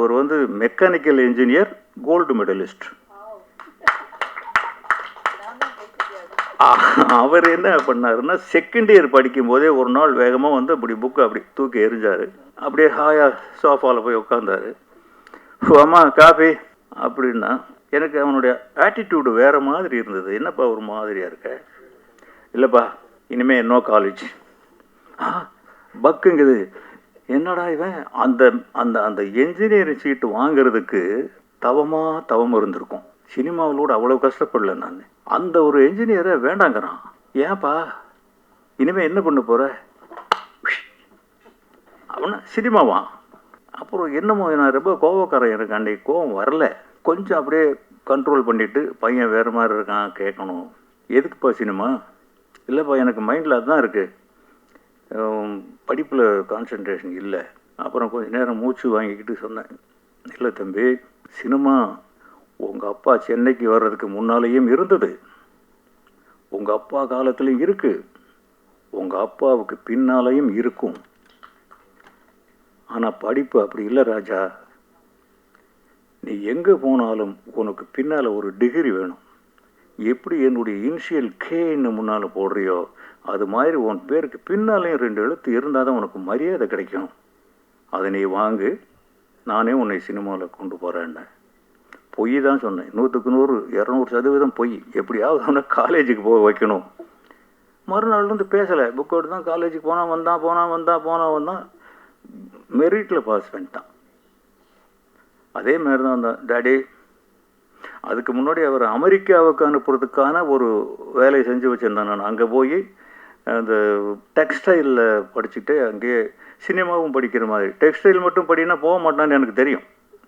அவர் வந்து mechanical engineer, gold medalist. அவர் என்ன பண்ணாருன்னா, செகண்ட் இயர் படிக்கும் போதே ஒரு நாள் வேகமாக வந்து அப்படி புக்கை அப்படி தூக்கி எறிஞ்சார். அப்படியே ஹாயா சோஃபாவில் போய் உட்காந்தாரு. அம்மா காஃபி அப்படின்னா, எனக்கு அவனுடைய ஆட்டிடியூடு வேறு மாதிரி இருந்தது. என்னப்பா ஒரு மாதிரியாக இருக்க? இல்லைப்பா, இனிமேல் நோ காலேஜ். பக்குங்குது. என்னடா இவன் அந்த அந்த அந்த என்ஜினியரிங் சீட்டு வாங்கிறதுக்கு தவம் இருந்திருக்கும். சினிமாவிலோட அவ்வளோ கஷ்டப்படல நான். அந்த ஒரு என்ஜினியரை வேண்டாங்கிறான். ஏன்ப்பா, இனிமேல் என்ன பண்ண போகிற? அவனா சினிமாவா? அப்புறம் என்னமோ நான் ரொம்ப கோவக்காரன், எனக்கு அன்றைக்கு கோவம் வரல. கொஞ்சம் அப்படியே கண்ட்ரோல் பண்ணிவிட்டு, பையன் வேறு மாதிரி இருக்கான், கேட்கணும். எதுக்குப்பா சினிமா? இல்லைப்பா, எனக்கு மைண்டில் அதுதான் இருக்குது, படிப்பில் கான்சன்ட்ரேஷன் இல்லை. அப்புறம் கொஞ்சம் நேரம் மூச்சு வாங்கிக்கிட்டு சொன்னேன், இல்லை தம்பி, சினிமா உங்கள் அப்பா சென்னைக்கு வர்றதுக்கு முன்னாலேயும் இருந்தது, உங்கள் அப்பா காலத்துலேயும் இருக்குது, உங்கள் அப்பாவுக்கு பின்னாலேயும் இருக்கும். ஆனால் படிப்பு அப்படி இல்லை ராஜா. நீ எங்கே போனாலும் உனக்கு பின்னால் ஒரு டிகிரி வேணும். எப்படி என்னுடைய இனிஷியல் கேன்னு முன்னால் போடுறியோ அது மாதிரி உன் பேருக்கு பின்னாலேயும் 2 எழுத்து இருந்தால் தான் உனக்கு மரியாதை கிடைக்கும். அதை நீ வாங்கு, நானே உன்னை சினிமாவில் கொண்டு போகிறேன்னு. பொய் தான் சொன்னேன். 100க்கு 100, 200% பொய். எப்படியாவது அவனை காலேஜுக்கு போக வைக்கணும். மறுநாள் வந்து பேசலை. புக்கோடு தான் காலேஜுக்கு வந்தான். மெரிட்டில் பாஸ் பண்ணிட்டான். அதே மாதிரி தான் அந்த டேடி. அதுக்கு முன்னாடி அவர் அமெரிக்காவுக்கு அனுப்புறதுக்கான ஒரு வேலையை செஞ்சு வச்சுருந்தேன் நான். அங்கே போய் அந்த டெக்ஸ்டைலில் படிச்சுட்டு அங்கேயே சினிமாவும் படிக்கிற மாதிரி. டெக்ஸ்டைல் மட்டும் படினா போக மாட்டான்னு எனக்கு தெரியும்.